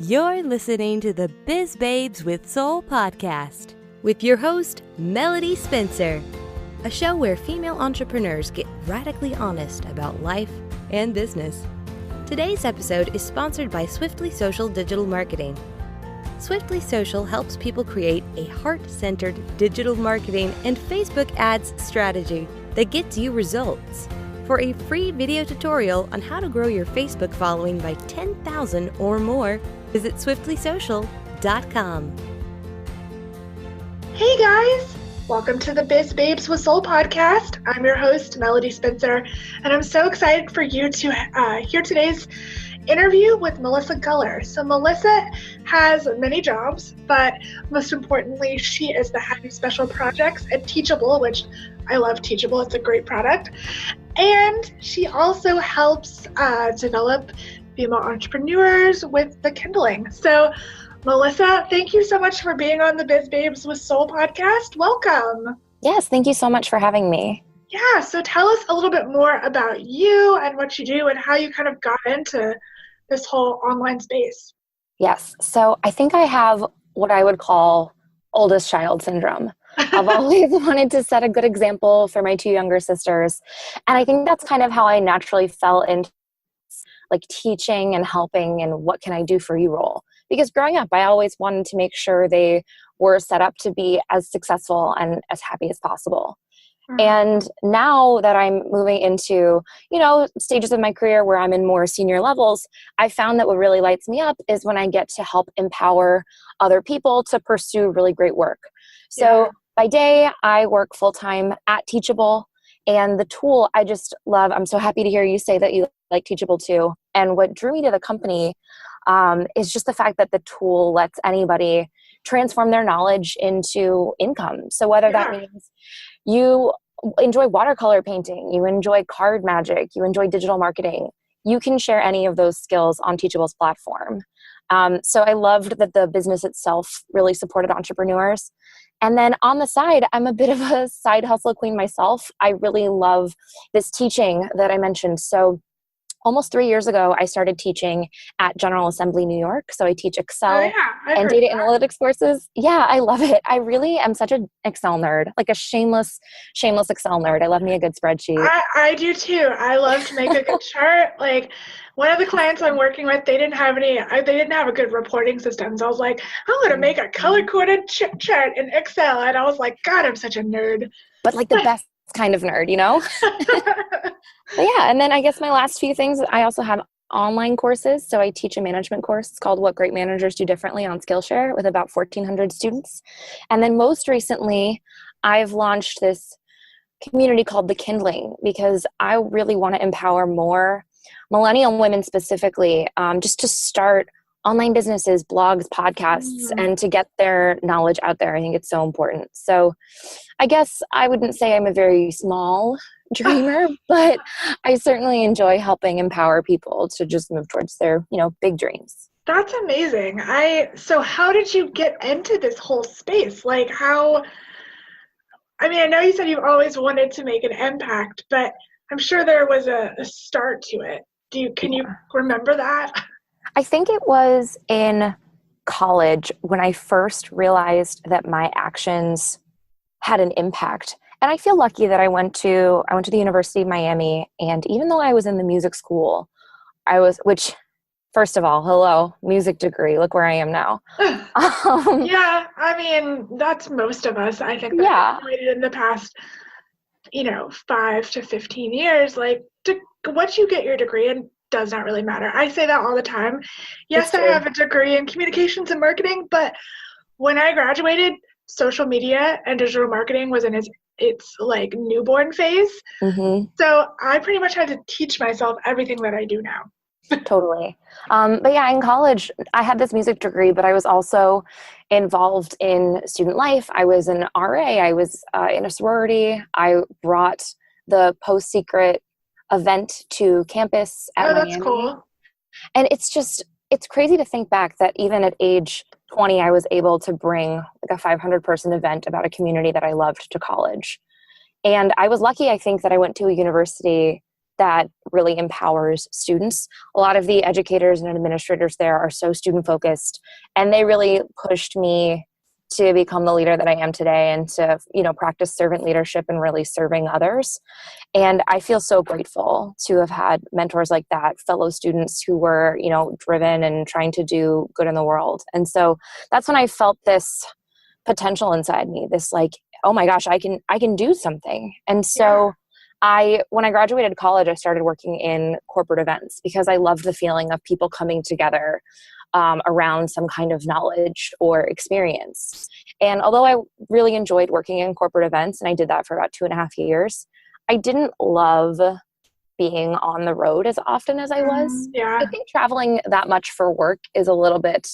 You're listening to the Biz Babes with Soul podcast with your host, Melody Spencer, a show where female entrepreneurs get radically honest about life and business. Today's episode is sponsored by Swiftly Social Digital Marketing. Swiftly Social helps people create a heart-centered digital marketing and Facebook ads strategy that gets you results. For a free video tutorial on how to grow your Facebook following by 10,000 or more, visit swiftlysocial.com. Hey guys! Welcome to the Biz Babes with Soul podcast. I'm your host, Melody Spencer, and I'm so excited for you to hear today's interview with Melissa Guller. So Melissa has many jobs, but most importantly, she is the head of special projects at Teachable, which I love Teachable. It's a great product. And she also helps develop female entrepreneurs with the Kindling. So Melissa, thank you so much for being on the Biz Babes with Soul podcast. Welcome. Yes, thank you so much for having me. Yeah, so tell us a little bit more about you and what you do and how you kind of got into this whole online space. Yes, so I think I have what I would call oldest child syndrome. I've always wanted to set a good example for my two younger sisters. And I think that's kind of how I naturally fell into like teaching and helping and what can I do for you role. Because growing up, I always wanted to make sure they were set up to be as successful and as happy as possible. Mm-hmm. And now that I'm moving into, stages of my career where I'm in more senior levels, I found that what really lights me up is when I get to help empower other people to pursue really great work. So by day, I work full-time at Teachable, and the tool I just love. I'm so happy to hear you say that you like Teachable too. And what drew me to the company is just the fact that the tool lets anybody transform their knowledge into income. So whether that means you enjoy watercolor painting, you enjoy card magic, you enjoy digital marketing, you can share any of those skills on Teachable's platform. So I loved that the business itself really supported entrepreneurs. And then on the side, I'm a bit of a side hustle queen myself. I really love this teaching that I mentioned. So almost 3 years ago, I started teaching at General Assembly New York. So I teach Excel and data analytics courses. Yeah, I love it. I really am such an Excel nerd, like a shameless Excel nerd. I love me a good spreadsheet. I do too. I love to make a good chart. Like one of the clients I'm working with, they didn't have a good reporting system. So I was like, I'm going to make a color-coded chart in Excel. And I was like, God, I'm such a nerd. But like the best kind of nerd, But yeah, and then I guess my last few things, I also have online courses. So I teach a management course. It's called What Great Managers Do Differently on Skillshare with about 1,400 students. And then most recently, I've launched this community called The Kindling because I really want to empower more millennial women specifically, just to start online businesses, blogs, podcasts, and to get their knowledge out there. I think it's so important. So I guess I wouldn't say I'm a very small dreamer, but I certainly enjoy helping empower people to just move towards their, big dreams. That's amazing. So how did you get into this whole space? Like I know you said you've always wanted to make an impact, but I'm sure there was a start to it. Can you remember that? I think it was in college when I first realized that my actions had an impact. And I feel lucky that I went to the University of Miami, and even though I was in the music school, which first of all, hello, music degree, look where I am now. That's most of us. I think that graduated in the past, 5 to 15 years, like once you get your degree in does not really matter. I say that all the time. Yes, I have a degree in communications and marketing, but when I graduated, social media and digital marketing was in its like newborn phase. Mm-hmm. So I pretty much had to teach myself everything that I do now. Totally. But yeah, in college, I had this music degree, but I was also involved in student life. I was an RA. I was in a sorority. I brought the post-secret event to campus at Miami. That's cool. And it's crazy to think back that even at age 20, I was able to bring like a 500-person event about a community that I loved to college. And I was lucky, I think, that I went to a university that really empowers students. A lot of the educators and administrators there are so student focused, and they really pushed me to become the leader that I am today and to, practice servant leadership and really serving others. And I feel so grateful to have had mentors like that, fellow students who were, driven and trying to do good in the world. And so that's when I felt this potential inside me, this like, oh my gosh, I can do something. And so when I graduated college, I started working in corporate events because I loved the feeling of people coming together around some kind of knowledge or experience. And although I really enjoyed working in corporate events, and I did that for about 2.5 years, I didn't love being on the road as often as I was. Yeah. I think traveling that much for work is a little bit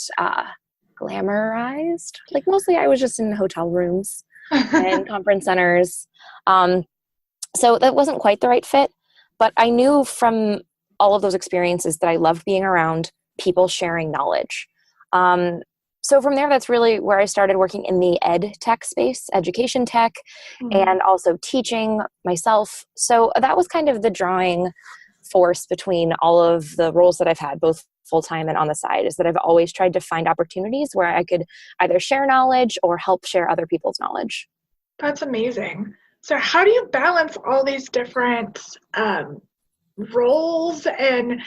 glamorized. Like mostly I was just in hotel rooms and conference centers. So that wasn't quite the right fit, but I knew from all of those experiences that I loved being around people sharing knowledge. So from there, that's really where I started working in the ed tech space, education tech, and also teaching myself. So that was kind of the drawing force between all of the roles that I've had, both full-time and on the side, is that I've always tried to find opportunities where I could either share knowledge or help share other people's knowledge. That's amazing. So how do you balance all these different roles and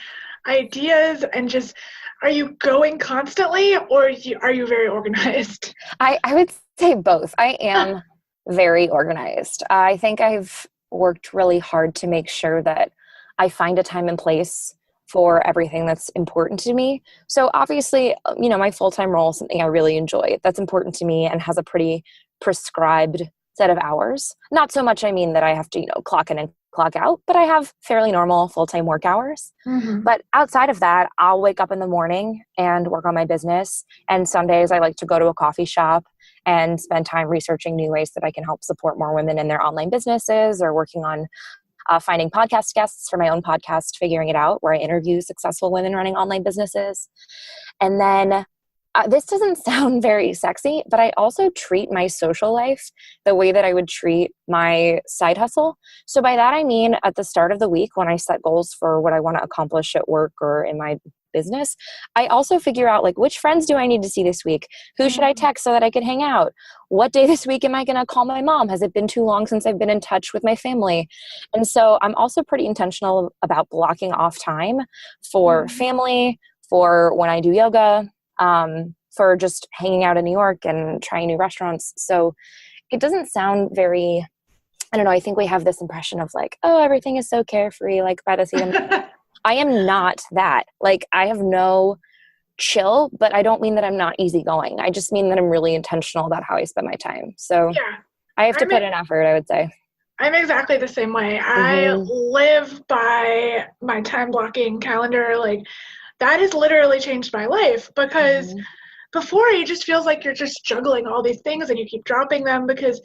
ideas, and just, are you going constantly, or are you very organized? I would say both. I am very organized. I think I've worked really hard to make sure that I find a time and place for everything that's important to me. So obviously, my full-time role is something I really enjoy. That's important to me and has a pretty prescribed set of hours. Not so much, that I have to, clock in and clock out, but I have fairly normal full-time work hours. But outside of that, I'll wake up in the morning and work on my business. And Sundays, I like to go to a coffee shop and spend time researching new ways that I can help support more women in their online businesses, or working on finding podcast guests for my own podcast, Figuring It Out, where I interview successful women running online businesses. And then this doesn't sound very sexy, but I also treat my social life the way that I would treat my side hustle. So by that, I mean, at the start of the week, when I set goals for what I want to accomplish at work or in my business, I also figure out, like, which friends do I need to see this week? Who should I text so that I can hang out? What day this week am I going to call my mom? Has it been too long since I've been in touch with my family? And so I'm also pretty intentional about blocking off time for family, for when I do yoga, for just hanging out in New York and trying new restaurants. So it doesn't sound very, I don't know, I think we have this impression of like, oh, everything is so carefree, like by the seat. I am not that. Like, I have no chill, but I don't mean that I'm not easygoing. I just mean that I'm really intentional about how I spend my time. So I have to put in effort, I would say. I'm exactly the same way. I live by my time blocking calendar. Like, that has literally changed my life, because before, it just feels like you're just juggling all these things and you keep dropping them because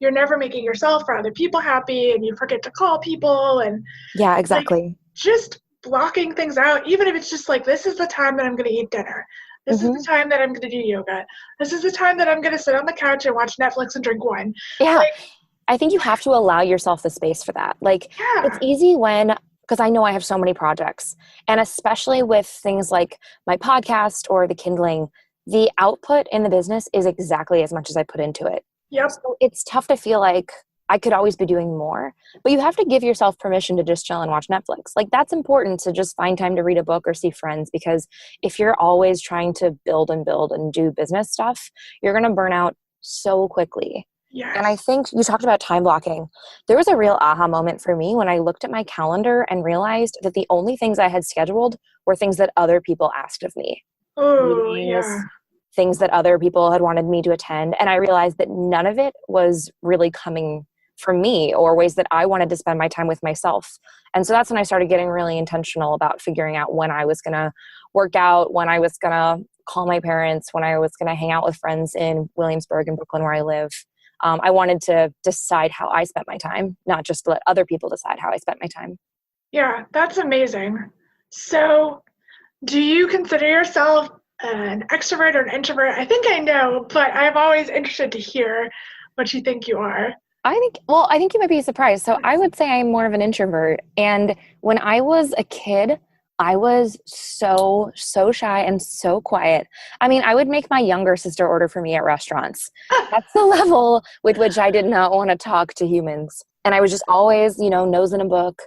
you're never making yourself or other people happy, and you forget to call people. And yeah, exactly. Like, just blocking things out, even if it's just like, this is the time that I'm going to eat dinner. This is the time that I'm going to do yoga. This is the time that I'm going to sit on the couch and watch Netflix and drink wine. Yeah. Like, I think you have to allow yourself the space for that. Like, it's easy because I know I have so many projects, and especially with things like my podcast or the Kindling, the output in the business is exactly as much as I put into it. Yep. So it's tough to feel like I could always be doing more, but you have to give yourself permission to just chill and watch Netflix. Like, that's important, to just find time to read a book or see friends, because if you're always trying to build and do business stuff, you're going to burn out so quickly. Yes. And I think you talked about time blocking. There was a real aha moment for me when I looked at my calendar and realized that the only things I had scheduled were things that other people asked of me. Oh, Meetings, things that other people had wanted me to attend. And I realized that none of it was really coming from me, or ways that I wanted to spend my time with myself. And so that's when I started getting really intentional about figuring out when I was going to work out, when I was going to call my parents, when I was going to hang out with friends in Williamsburg and Brooklyn, where I live. I wanted to decide how I spent my time, not just let other people decide how I spent my time. Yeah, that's amazing. So do you consider yourself an extrovert or an introvert? I think I know, but I'm always interested to hear what you think you are. I think you might be surprised. So I would say I'm more of an introvert. And when I was a kid, I was so shy and so quiet. I mean, I would make my younger sister order for me at restaurants. That's the level with which I did not want to talk to humans. And I was just always, nose in a book.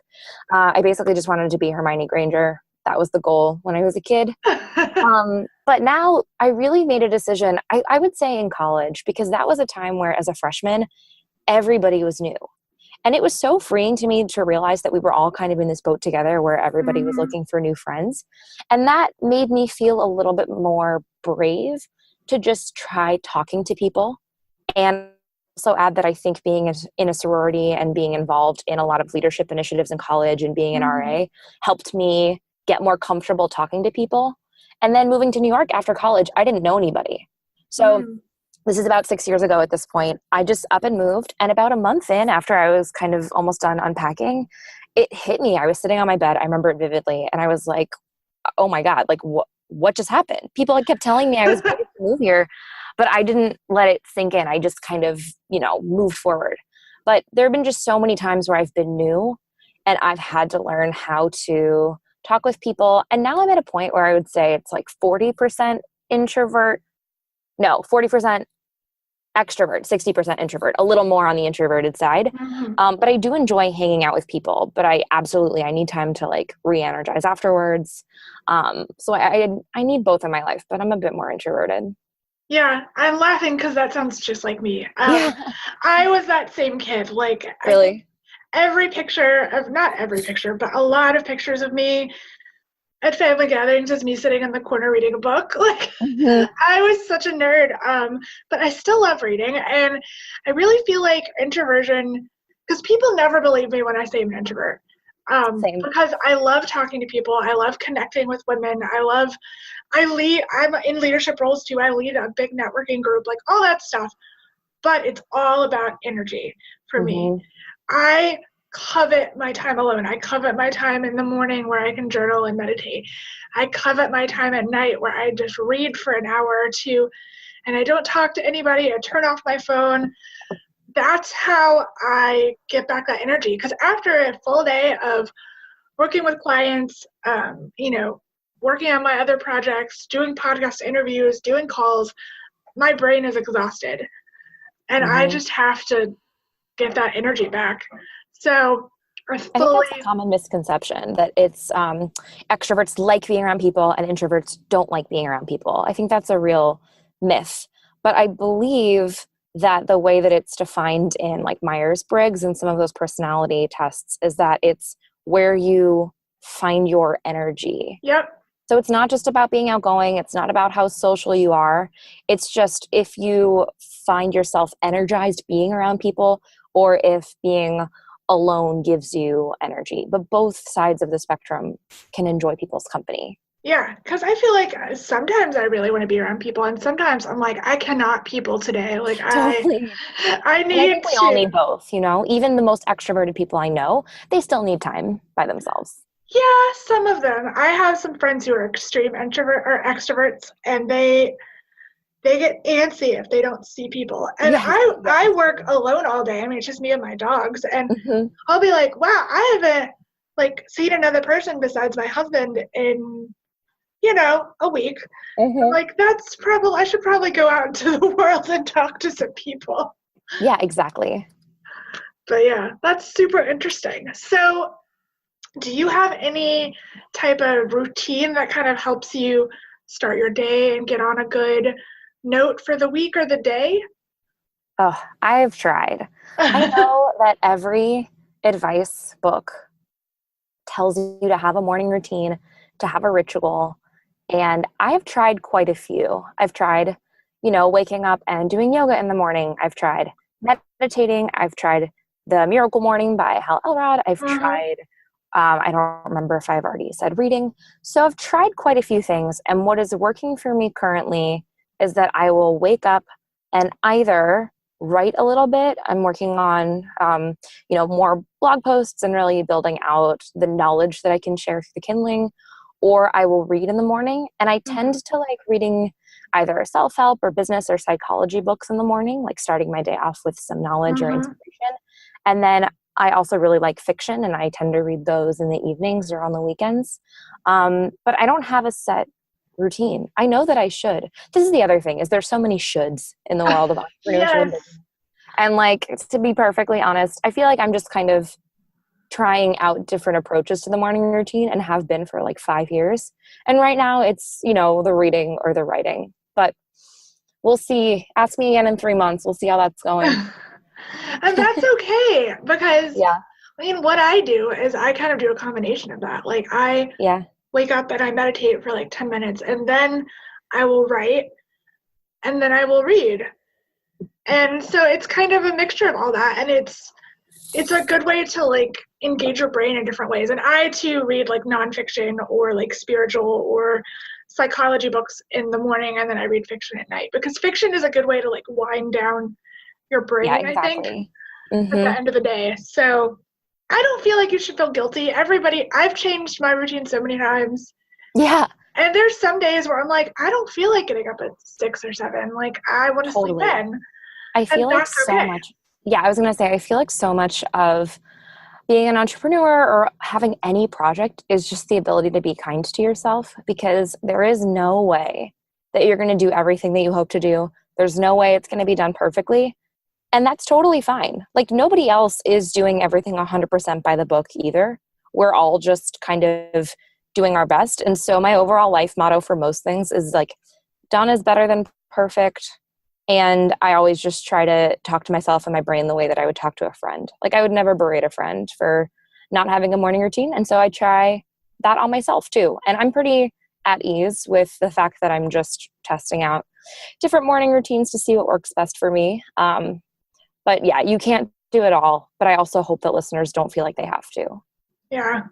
I basically just wanted to be Hermione Granger. That was the goal when I was a kid. But now I really made a decision, I would say in college, because that was a time where as a freshman, everybody was new. And it was so freeing to me to realize that we were all kind of in this boat together where everybody was looking for new friends. And that made me feel a little bit more brave to just try talking to people. And also add that I think being in a sorority and being involved in a lot of leadership initiatives in college and being an RA helped me get more comfortable talking to people. And then moving to New York after college, I didn't know anybody. So this is about 6 years ago at this point. I just up and moved. And about a month in, after I was kind of almost done unpacking, it hit me. I was sitting on my bed. I remember it vividly. And I was like, oh my God, like what just happened? People kept telling me I was going to move here, but I didn't let it sink in. I just kind of, moved forward. But there have been just so many times where I've been new and I've had to learn how to talk with people. And now I'm at a point where I would say it's like 40% introvert. No, 40% extrovert, 60% introvert, a little more on the introverted side. But I do enjoy hanging out with people, but I need time to like re-energize afterwards. So I need both in my life, but I'm a bit more introverted. Yeah, I'm laughing because that sounds just like me. I was that same kid. Like, really? Not every picture, but a lot of pictures of me at family gatherings is me sitting in the corner reading a book. Like, I was such a nerd, but I still love reading. And I really feel like introversion, because people never believe me when I say I'm an introvert. Because I love talking to people. I love connecting with women. I'm in leadership roles too. I lead a big networking group, like all that stuff. But it's all about energy for me. I covet my time alone. I covet my time in the morning where I can journal and meditate. I covet my time at night where I just read for an hour or two and I don't talk to anybody. I turn off my phone. That's how I get back that energy. Because after a full day of working with clients, working on my other projects, doing podcast interviews, doing calls, my brain is exhausted. And I just have to get that energy back. So I think that's a common misconception that it's extroverts like being around people and introverts don't like being around people. I think that's a real myth. But I believe that the way that it's defined in like Myers-Briggs and some of those personality tests is that it's where you find your energy. Yep. So it's not just about being outgoing. It's not about how social you are. It's just if you find yourself energized being around people or if being alone gives you energy. But both sides of the spectrum can enjoy people's company. Yeah, because I feel like sometimes I really want to be around people, and sometimes I'm like, I cannot people today. Like, totally. I need. And I think we all need both. Even the most extroverted people I know, they still need time by themselves. Yeah, some of them. I have some friends who are extreme introvert or extroverts, and they get antsy if they don't see people. And I work alone all day. I mean, it's just me and my dogs, and I'll be like, wow, I haven't like seen another person besides my husband in a week. Like, I should probably go out into the world and talk to some people. Yeah, exactly. But yeah, that's super interesting. So do you have any type of routine that kind of helps you start your day and get on a good note for the week or the day? Oh, I've tried. I know that every advice book tells you to have a morning routine, to have a ritual. And I've tried quite a few. I've tried, waking up and doing yoga in the morning. I've tried meditating. I've tried The Miracle Morning by Hal Elrod. I've tried, I don't remember if I've already said reading. So I've tried quite a few things. And what is working for me currently is that I will wake up and either write a little bit. I'm working on, more blog posts and really building out the knowledge that I can share through the Kindling. Or I will read in the morning, and I tend to like reading either self-help or business or psychology books in the morning, like starting my day off with some knowledge or inspiration. And then I also really like fiction, and I tend to read those in the evenings or on the weekends. But I don't have a set routine. I know that I should. This is the other thing, is there's so many shoulds in the world of entrepreneurship. Yes. And like, to be perfectly honest, I feel like I'm just kind of trying out different approaches to the morning routine, and have been for like 5 years. And right now it's, the reading or the writing, but we'll see. Ask me again in 3 months. We'll see how that's going. And that's okay, because Yeah. I mean, what I do is I kind of do a combination of that. Like, I wake up and I meditate for like 10 minutes, and then I will write, and then I will read. And so it's kind of a mixture of all that, and it's a good way to like engage your brain in different ways. And I too read like nonfiction or like spiritual or psychology books in the morning, and then I read fiction at night, because fiction is a good way to like wind down your brain, I think, at the end of the day. So I don't feel like you should feel guilty. I've changed my routine so many times. Yeah. And there's some days where I'm like, I don't feel like getting up at 6 or 7. Like, I want to sleep in. I feel like so much. Yeah, I was going to say, I feel like so much of being an entrepreneur or having any project is just the ability to be kind to yourself, because there is no way that you're going to do everything that you hope to do. There's no way it's going to be done perfectly. And that's totally fine. Like, nobody else is doing everything 100% by the book either. We're all just kind of doing our best. And so my overall life motto for most things is like, done is better than perfect. And I always just try to talk to myself and my brain the way that I would talk to a friend. Like, I would never berate a friend for not having a morning routine. And so I try that on myself too. And I'm pretty at ease with the fact that I'm just testing out different morning routines to see what works best for me. But yeah, you can't do it all. But I also hope that listeners don't feel like they have to. Yeah,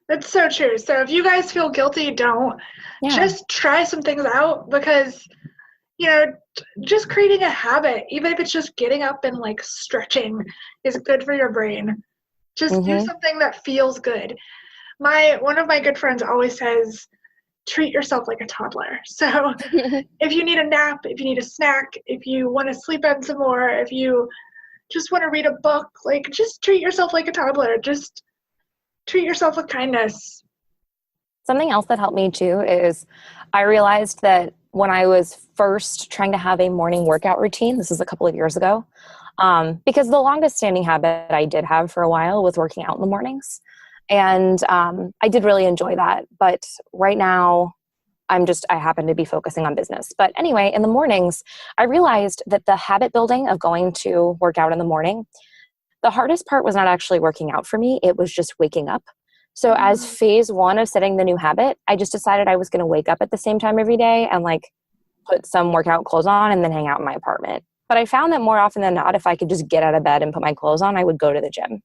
that's so true. So if you guys feel guilty, don't. Just try some things out, because, just creating a habit, even if it's just getting up and like stretching, is good for your brain. Just do something that feels good. One of my good friends always says, treat yourself like a toddler. So if you need a nap, if you need a snack, if you want to sleep in some more, if you just want to read a book, like, just treat yourself like a toddler. Just treat yourself with kindness. Something else that helped me too is I realized that when I was first trying to have a morning workout routine, this was a couple of years ago, because the longest standing habit I did have for a while was working out in the mornings. And I did really enjoy that. But right now, I happen to be focusing on business. But anyway, in the mornings, I realized that the habit building of going to work out in the morning, the hardest part was not actually working out for me. It was just waking up. So as phase 1 of setting the new habit, I just decided I was going to wake up at the same time every day and like put some workout clothes on and then hang out in my apartment. But I found that more often than not, if I could just get out of bed and put my clothes on, I would go to the gym.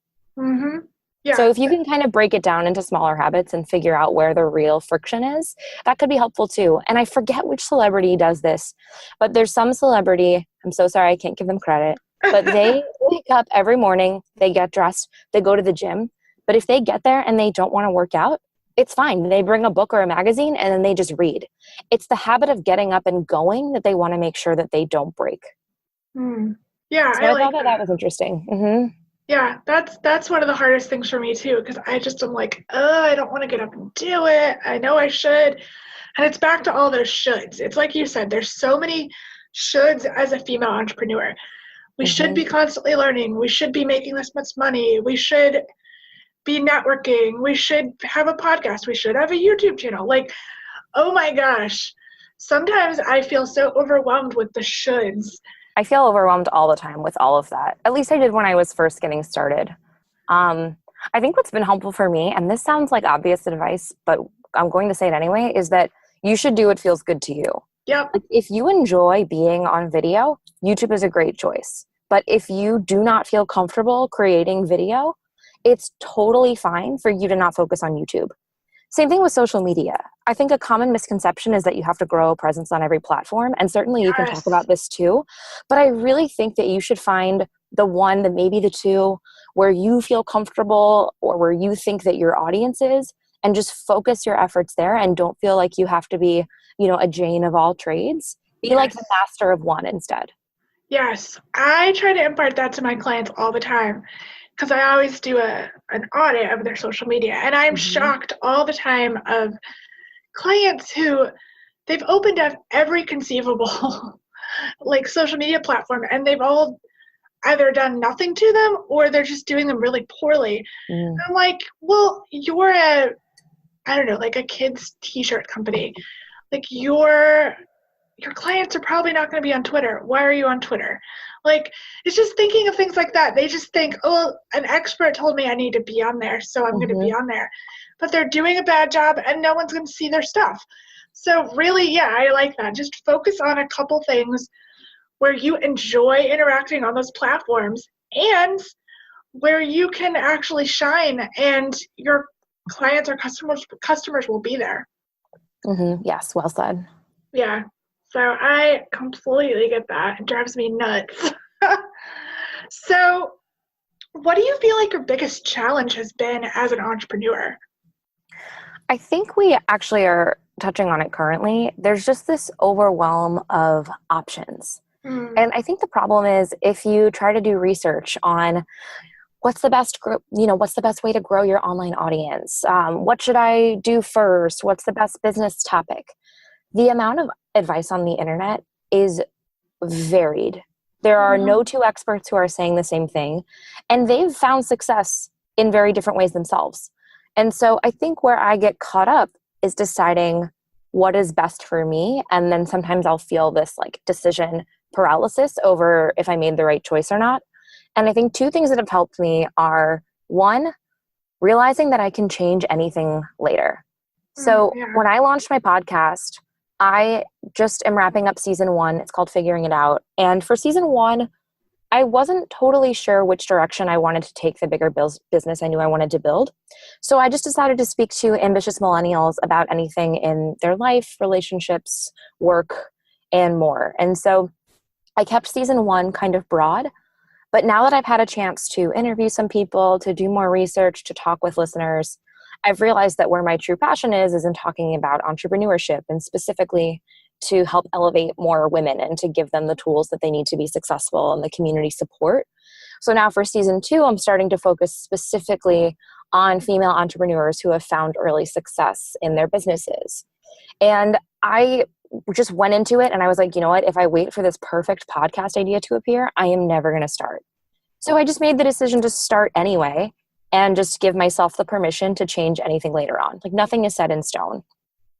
Yeah. So if you can kind of break it down into smaller habits and figure out where the real friction is, that could be helpful too. And I forget which celebrity does this, but there's some celebrity, I'm so sorry, I can't give them credit, but they wake up every morning, they get dressed, they go to the gym. But if they get there and they don't want to work out, it's fine. They bring a book or a magazine and then they just read. It's the habit of getting up and going that they want to make sure that they don't break. Yeah, so I thought that was interesting. Yeah, that's one of the hardest things for me too, because I just am like, oh, I don't want to get up and do it. I know I should. And it's back to all those shoulds. It's like you said, there's so many shoulds as a female entrepreneur. We should be constantly learning. We should be making this much money. We should be networking. We should have a podcast. We should have a YouTube channel. Like, oh my gosh. Sometimes I feel so overwhelmed with the shoulds. I feel overwhelmed all the time with all of that. At least I did when I was first getting started. I think what's been helpful for me, and this sounds like obvious advice, but I'm going to say it anyway, is that you should do what feels good to you. Yep. Like, if you enjoy being on video, YouTube is a great choice. But if you do not feel comfortable creating video, it's totally fine for you to not focus on YouTube. Same thing with social media. I think a common misconception is that you have to grow a presence on every platform. And certainly you can talk about this too. But I really think that you should find the one, that maybe the two, where you feel comfortable or where you think that your audience is, and just focus your efforts there and don't feel like you have to be, a Jane of all trades. Be like the master of one instead. Yes. I try to impart that to my clients all the time because I always do an audit of their social media. And I'm shocked all the time of clients who they've opened up every conceivable like social media platform, and they've all either done nothing to them or they're just doing them really poorly. And I'm like, well, you're I don't know, like a kid's t-shirt company. Like your clients are probably not going to be on Twitter. Why are you on Twitter? Like, it's just thinking of things like that. They just think, oh, an expert told me I need to be on there, so I'm going to be on there. But they're doing a bad job and no one's going to see their stuff. So really, yeah, I like that. Just focus on a couple things where you enjoy interacting on those platforms and where you can actually shine, and your clients or customers will be there. Yes, well said. Yeah. So I completely get that. It drives me nuts. So what do you feel like your biggest challenge has been as an entrepreneur? I think we actually are touching on it currently. There's just this overwhelm of options. And I think the problem is if you try to do research on what's the best way to grow your online audience? What should I do first? What's the best business topic? The amount of advice on the internet is varied. There are no two experts who are saying the same thing, and they've found success in very different ways themselves. And so I think where I get caught up is deciding what is best for me. And then sometimes I'll feel this like decision paralysis over if I made the right choice or not. And I think two things that have helped me are, one, realizing that I can change anything later. So when I launched my podcast, I just am wrapping up season 1. It's called Figuring It Out. And for season 1, I wasn't totally sure which direction I wanted to take the bigger business I knew I wanted to build. So I just decided to speak to ambitious millennials about anything in their life, relationships, work, and more. And so I kept season 1 kind of broad. But now that I've had a chance to interview some people, to do more research, to talk with listeners, I've realized that where my true passion is in talking about entrepreneurship, and specifically to help elevate more women and to give them the tools that they need to be successful and the community support. So now for season 2, I'm starting to focus specifically on female entrepreneurs who have found early success in their businesses. And I just went into it and I was like, you know what, if I wait for this perfect podcast idea to appear, I am never going to start. So I just made the decision to start anyway and just give myself the permission to change anything later on. Like nothing is set in stone.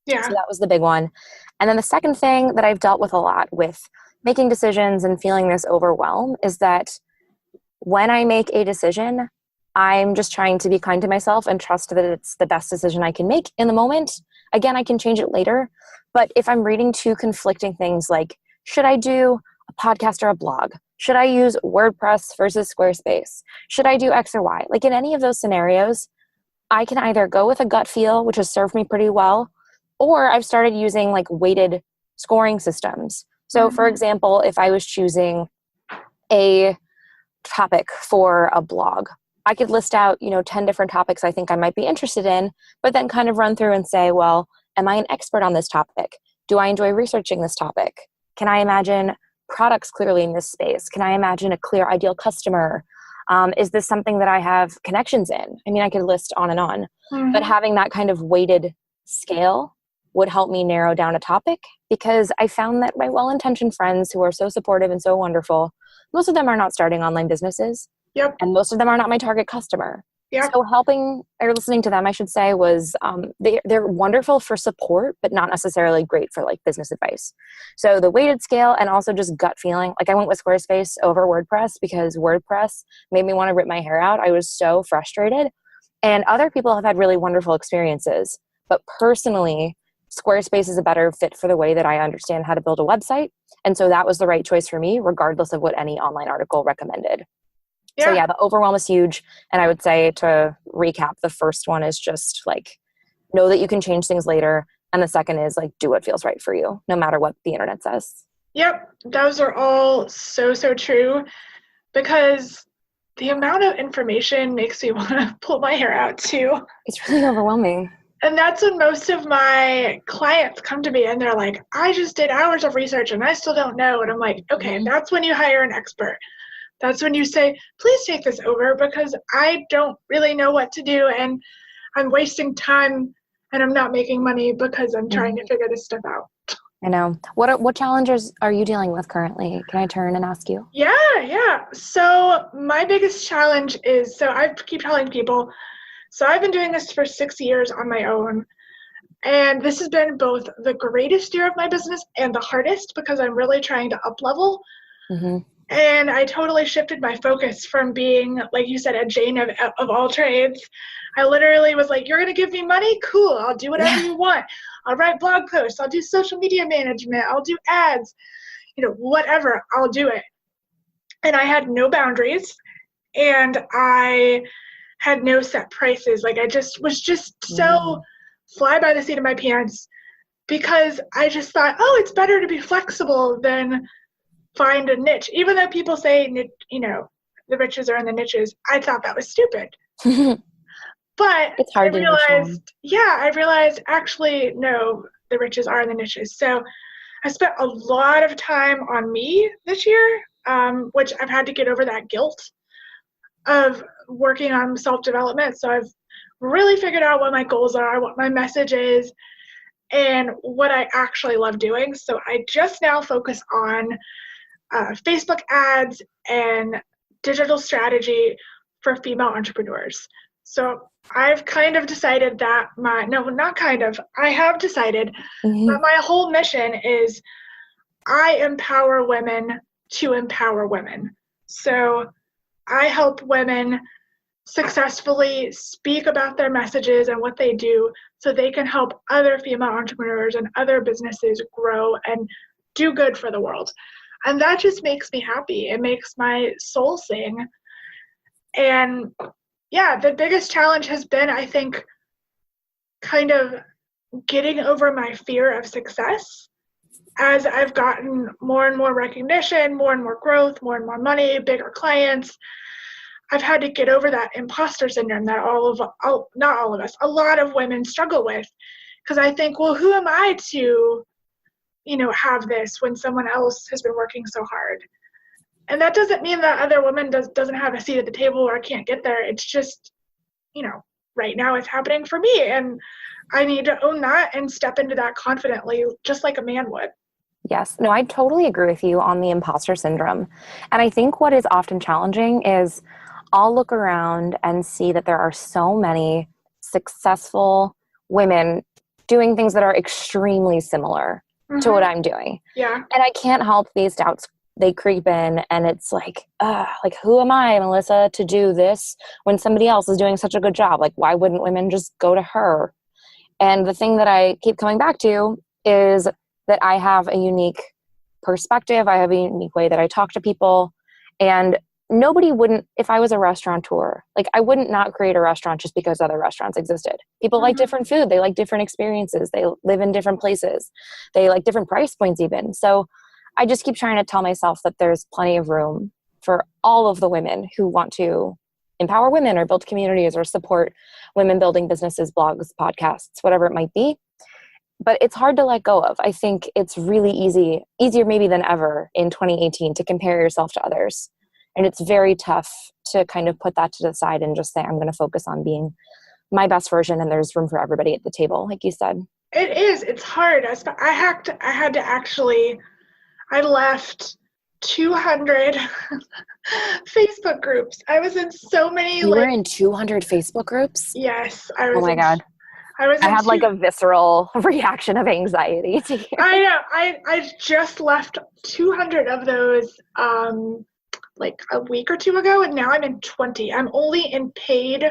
Yeah. So that was the big one. And then the second thing that I've dealt with a lot with making decisions and feeling this overwhelm is that when I make a decision, I'm just trying to be kind to myself and trust that it's the best decision I can make in the moment. Again, I can change it later. But if I'm reading two conflicting things like, should I do a podcast or a blog? Should I use WordPress versus Squarespace? Should I do X or Y? Like in any of those scenarios, I can either go with a gut feel, which has served me pretty well, or I've started using like weighted scoring systems. So for example, if I was choosing a topic for a blog, I could list out, 10 different topics I think I might be interested in, but then kind of run through and say, well, am I an expert on this topic? Do I enjoy researching this topic? Can I imagine products clearly in this space? Can I imagine a clear ideal customer? Is this something that I have connections in? I mean, I could list on and on, but having that kind of weighted scale would help me narrow down a topic, because I found that my well-intentioned friends who are so supportive and so wonderful, most of them are not starting online businesses. Yep. And most of them are not my target customer. Yep. So helping or listening to them, I should say, was they're wonderful for support, but not necessarily great for like business advice. So the weighted scale and also just gut feeling, like I went with Squarespace over WordPress because WordPress made me want to rip my hair out. I was so frustrated. And other people have had really wonderful experiences. But personally, Squarespace is a better fit for the way that I understand how to build a website. And so that was the right choice for me, regardless of what any online article recommended. Yeah. So yeah, the overwhelm is huge. And I would say, to recap, the first one is just like, know that you can change things later. And the second is like, do what feels right for you, no matter what the internet says. Yep. Those are all so true, because the amount of information makes me want to pull my hair out too. It's really overwhelming. And that's when most of my clients come to me and they're like, I just did hours of research and I still don't know. And I'm like, okay, that's when you hire an expert. That's when you say, please take this over because I don't really know what to do and I'm wasting time and I'm not making money because I'm trying to figure this stuff out. I know. What challenges are you dealing with currently? Can I turn and ask you? Yeah. So my biggest challenge is, so I keep telling people, so I've been doing this for 6 years on my own. And this has been both the greatest year of my business and the hardest because I'm really trying to up level. And I totally shifted my focus from being, like you said, a Jane of all trades. I literally was like, you're going to give me money? Cool. I'll do whatever you want. I'll write blog posts. I'll do social media management. I'll do ads, whatever. I'll do it. And I had no boundaries and I had no set prices. Like I was so fly by the seat of my pants because I just thought, oh, it's better to be flexible than find a niche. Even though people say, the riches are in the niches, I thought that was stupid. But it's hard I realized actually, no, the riches are in the niches. So I spent a lot of time on me this year, which I've had to get over that guilt of working on self-development. So I've really figured out what my goals are, what my message is, and what I actually love doing. So I just now focus on Facebook ads and digital strategy for female entrepreneurs. So I've kind of decided that I have decided that my whole mission is I empower women to empower women. So I help women successfully speak about their messages and what they do so they can help other female entrepreneurs and other businesses grow and do good for the world. And that just makes me happy. It makes my soul sing. And yeah, the biggest challenge has been, I think, kind of getting over my fear of success. As I've gotten more and more recognition, more and more growth, more and more money, bigger clients, I've had to get over that imposter syndrome that not all of us, a lot of women struggle with. Because I think, well, who am I to, have this when someone else has been working so hard? And that doesn't mean that other women doesn't have a seat at the table or can't get there. It's just, right now it's happening for me. And I need to own that and step into that confidently, just like a man would. Yes. No, I totally agree with you on the imposter syndrome. And I think what is often challenging is I'll look around and see that there are so many successful women doing things that are extremely similar to what I'm doing. Yeah. And I can't help these doubts. They creep in and it's like, who am I, Melissa, to do this when somebody else is doing such a good job? Like, why wouldn't women just go to her? And the thing that I keep coming back to is that I have a unique perspective. I have a unique way that I talk to people. And nobody wouldn't, if I was a restaurateur, like I wouldn't not create a restaurant just because other restaurants existed. People like different food. They like different experiences. They live in different places. They like different price points even. So I just keep trying to tell myself that there's plenty of room for all of the women who want to empower women or build communities or support women building businesses, blogs, podcasts, whatever it might be. But it's hard to let go of. I think it's really easier maybe than ever in 2018 to compare yourself to others. And it's very tough to kind of put that to the side and just say, I'm going to focus on being my best version and there's room for everybody at the table, like you said. It is. It's hard. I left 200 Facebook groups. I was in so many. You were in 200 Facebook groups? Yes. I was. Oh my God. I had like a visceral reaction of anxiety to hear. I know. I just left 200 of those like a week or two ago, and now I'm in 20. I'm only in paid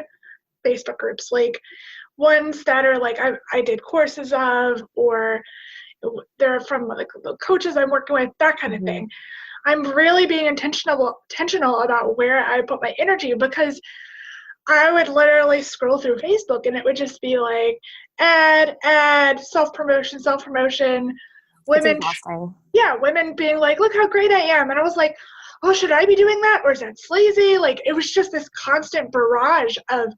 Facebook groups, like ones that are like I did courses of, or they're from like the coaches I'm working with, that kind of thing. I'm really being intentional about where I put my energy, because I would literally scroll through Facebook and it would just be like ad, self-promotion, women being like, look how great I am. And I was like, oh, should I be doing that? Or is that sleazy? Like, it was just this constant barrage of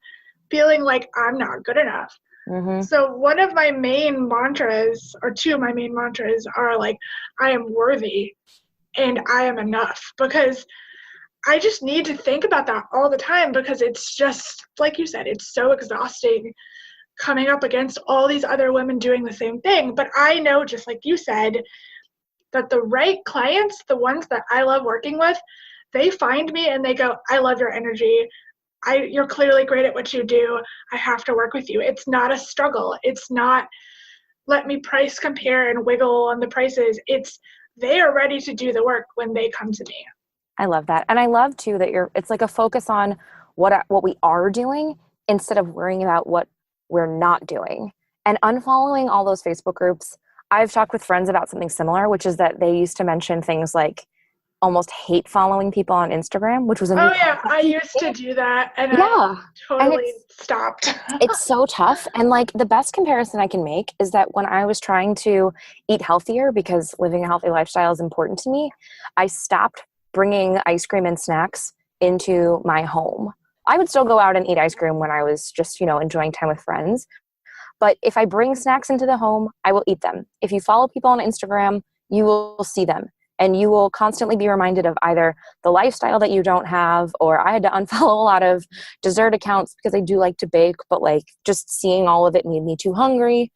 feeling like I'm not good enough. So one of my main mantras, or two of my main mantras, are like, I am worthy and I am enough, because I just need to think about that all the time, because it's just, like you said, it's so exhausting coming up against all these other women doing the same thing. But I know, just like you said, that the right clients, the ones that I love working with, they find me and they go, I love your energy. You're clearly great at what you do. I have to work with you. It's not a struggle. It's not, let me price compare and wiggle on the prices. It's, they are ready to do the work when they come to me. I love that. And I love too that it's like a focus on what we are doing instead of worrying about what we're not doing, and unfollowing all those Facebook groups. I've talked with friends about something similar, which is that they used to mention things like almost hate following people on Instagram, which was a new concept. I used to do that, and yeah. I totally and stopped. it's so tough. And like the best comparison I can make is that when I was trying to eat healthier, because living a healthy lifestyle is important to me, I stopped bringing ice cream and snacks into my home. I would still go out and eat ice cream when I was just, enjoying time with friends. But if I bring snacks into the home, I will eat them. If you follow people on Instagram, you will see them. And you will constantly be reminded of either the lifestyle that you don't have, or I had to unfollow a lot of dessert accounts because I do like to bake, but like just seeing all of it made me too hungry.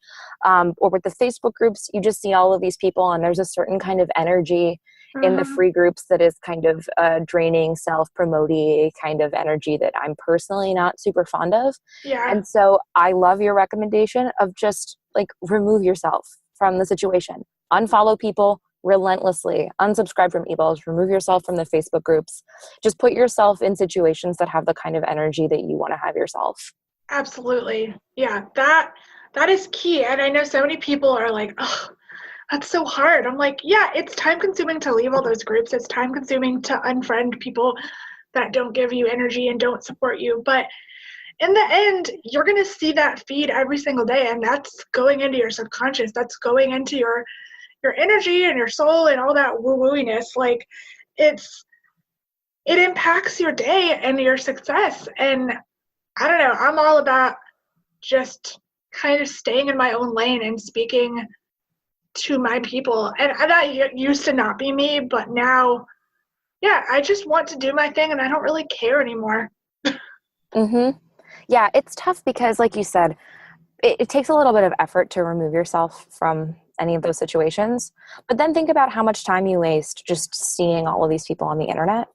Or with the Facebook groups, you just see all of these people and there's a certain kind of energy in the free groups that is kind of draining, self-promoting kind of energy that I'm personally not super fond of. Yeah. And so I love your recommendation of just like remove yourself from the situation, unfollow people relentlessly, unsubscribe from emails, remove yourself from the Facebook groups, just put yourself in situations that have the kind of energy that you want to have yourself. Absolutely. Yeah, that is key. And I know so many people are like, oh, that's so hard. I'm like, yeah, it's time consuming to leave all those groups. It's time consuming to unfriend people that don't give you energy and don't support you. But in the end, you're going to see that feed every single day. And that's going into your subconscious. That's going into your energy and your soul and all that woo-wooiness. Like it impacts your day and your success. And I don't know, I'm all about just kind of staying in my own lane and speaking to my people. And that used to not be me, but now, yeah, I just want to do my thing and I don't really care anymore. Yeah, it's tough because like you said, it takes a little bit of effort to remove yourself from any of those situations. But then think about how much time you waste just seeing all of these people on the internet.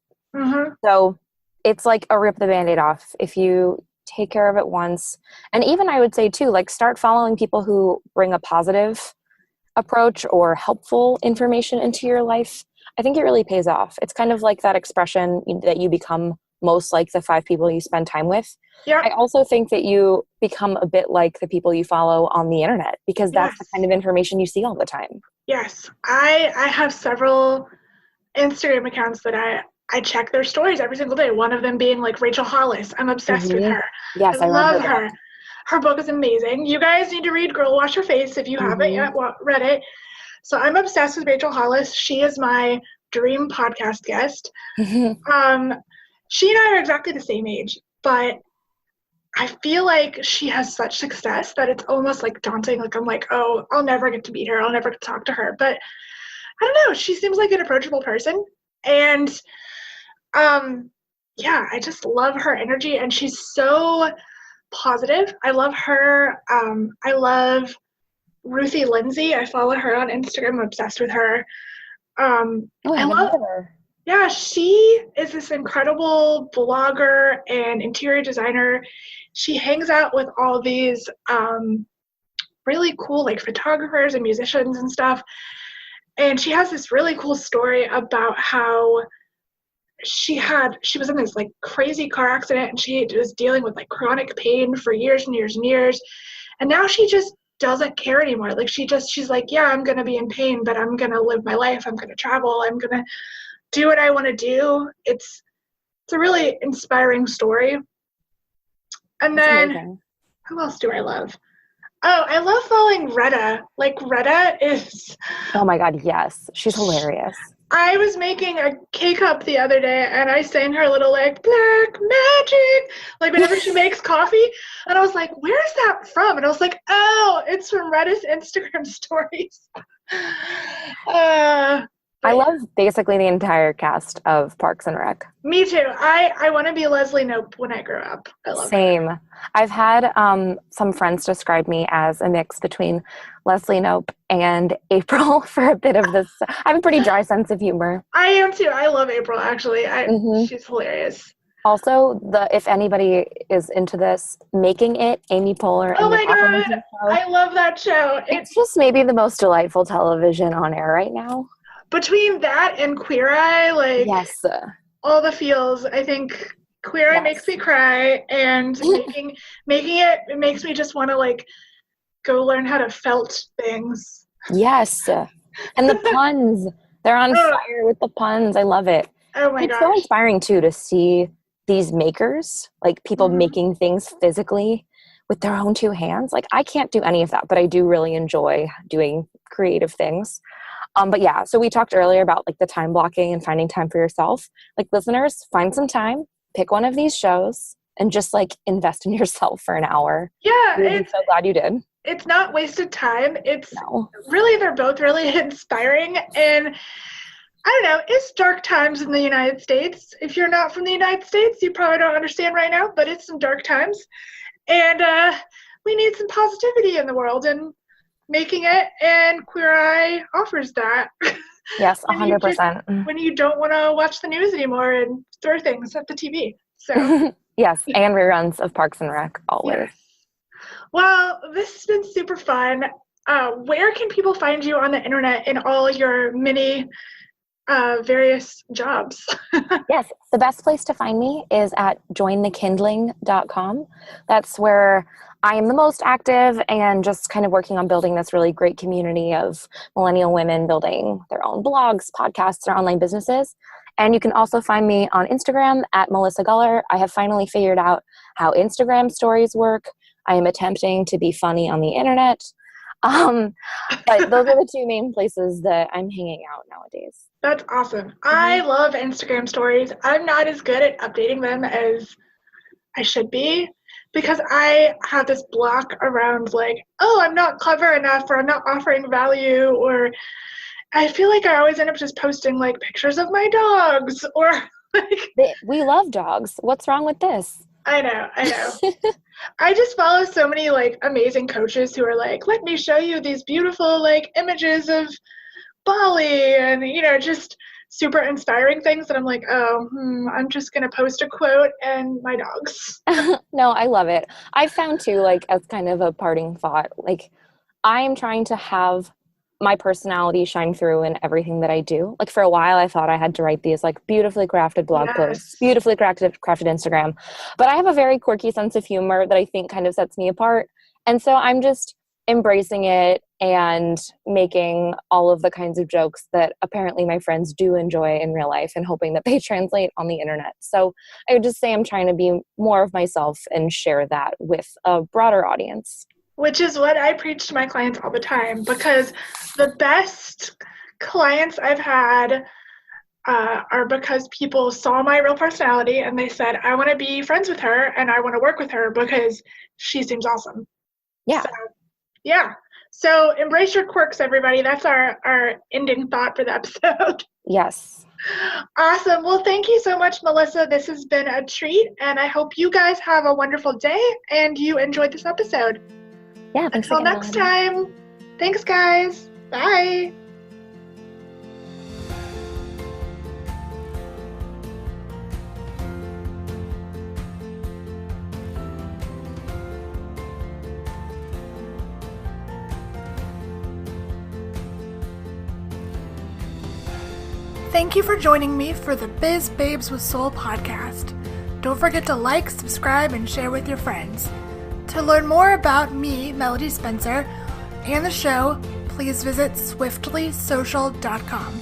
So it's like a rip the Band-Aid off. If you take care of it once, and even I would say too, like start following people who bring a positive approach or helpful information into your life. I think it really pays off. It's kind of like that expression that you become most like the 5 people you spend time with. Yeah. I also think that you become a bit like the people you follow on the internet, because that's the kind of information you see all the time. Yes. I have several Instagram accounts that I check their stories every single day. One of them being like Rachel Hollis. I'm obsessed with her. Yes, I love read her. Her book is amazing. You guys need to read Girl Wash Your Face if you haven't yet read it. So I'm obsessed with Rachel Hollis. She is my dream podcast guest. She and I are exactly the same age, but I feel like she has such success that it's almost like daunting. Like I'm like, oh, I'll never get to meet her. I'll never get to talk to her. But I don't know. She seems like an approachable person. And yeah, I just love her energy. And she's so positive. I love her. I love Ruthie Lindsay. I follow her on Instagram. I'm obsessed with her. I love her. Yeah, she is this incredible blogger and interior designer. She hangs out with all these really cool like photographers and musicians and stuff. And she has this really cool story about how she was in this like crazy car accident and she was dealing with like chronic pain for years and years and years. And now she just doesn't care anymore. Like she's like, yeah, I'm going to be in pain, but I'm going to live my life. I'm going to travel. I'm going to do what I want to do. It's a really inspiring story. And then who else do I love? Oh, I love following Retta. Like, Retta is... Oh my God, yes. She's hilarious. I was making a K-cup the other day, and I sang her little, like, black magic, like, whenever she makes coffee, and I was like, where's that from? And I was like, oh, it's from Retta's Instagram stories. I love basically the entire cast of Parks and Rec. Me too. I want to be Leslie Knope when I grow up. I love Same. her. I've had some friends describe me as a mix between Leslie Knope and April for a bit of this. I have a pretty dry sense of humor. I am too. I love April, actually. She's hilarious. Also, if anybody is into this, Making It, Amy Poehler. Oh my God. I love that show. It's just maybe the most delightful television on air right now. Between that and Queer Eye, like, yes, all the feels. I think Queer Eye makes me cry, and making it makes me just want to, like, go learn how to felt things. Yes, and the puns. They're on fire with the puns. I love it. Oh my gosh. It's so inspiring, too, to see these makers, like people making things physically with their own two hands. Like, I can't do any of that, but I do really enjoy doing creative things. But yeah, so we talked earlier about like the time blocking and finding time for yourself. Like, listeners, find some time, pick one of these shows, and just like invest in yourself for an hour. Yeah. I'm so glad you did. It's not wasted time. It's really, they're both really inspiring. And I don't know, it's dark times in the United States. If you're not from the United States, you probably don't understand right now, but it's some dark times. And we need some positivity in the world. And Making It and Queer Eye offers that. Yes, 100%. When you don't want to watch the news anymore and throw things at the TV. So yes, and reruns of Parks and Rec always. Yes. Well, this has been super fun. Where can people find you on the internet in all your many various jobs? Yes, the best place to find me is at jointhekindling.com. That's where I am the most active and just kind of working on building this really great community of millennial women building their own blogs, podcasts, or online businesses. And you can also find me on Instagram at Melissa Guller. I have finally figured out how Instagram stories work. I am attempting to be funny on the internet. But those are the two main places that I'm hanging out nowadays. That's awesome. I love Instagram stories. I'm not as good at updating them as I should be, because I have this block around like, oh, I'm not clever enough, or I'm not offering value, or I feel like I always end up just posting like pictures of my dogs, or like... We love dogs. What's wrong with this? I know. I just follow so many like amazing coaches who are like, let me show you these beautiful like images of Bali, and just super inspiring things. And I'm like, I'm just gonna post a quote and my dogs. No, I love it. I found too, like, as kind of a parting thought, like, I'm trying to have my personality shine through in everything that I do. Like, for a while I thought I had to write these like beautifully crafted blog posts, beautifully crafted Instagram, but I have a very quirky sense of humor that I think kind of sets me apart. And so I'm just embracing it and making all of the kinds of jokes that apparently my friends do enjoy in real life, and hoping that they translate on the internet. So I would just say I'm trying to be more of myself and share that with a broader audience. Which is what I preach to my clients all the time, because the best clients I've had are because people saw my real personality and they said, I want to be friends with her and I want to work with her because she seems awesome. Yeah. So embrace your quirks, everybody. That's our ending thought for the episode. Yes. Awesome. Well, thank you so much, Melissa. This has been a treat, and I hope you guys have a wonderful day and you enjoyed this episode. Yeah. Until next time. Thanks, guys. Bye. Thank you for joining me for the Biz Babes with Soul podcast. Don't forget to like, subscribe, and share with your friends. To learn more about me, Melody Spencer, and the show, please visit swiftlysocial.com.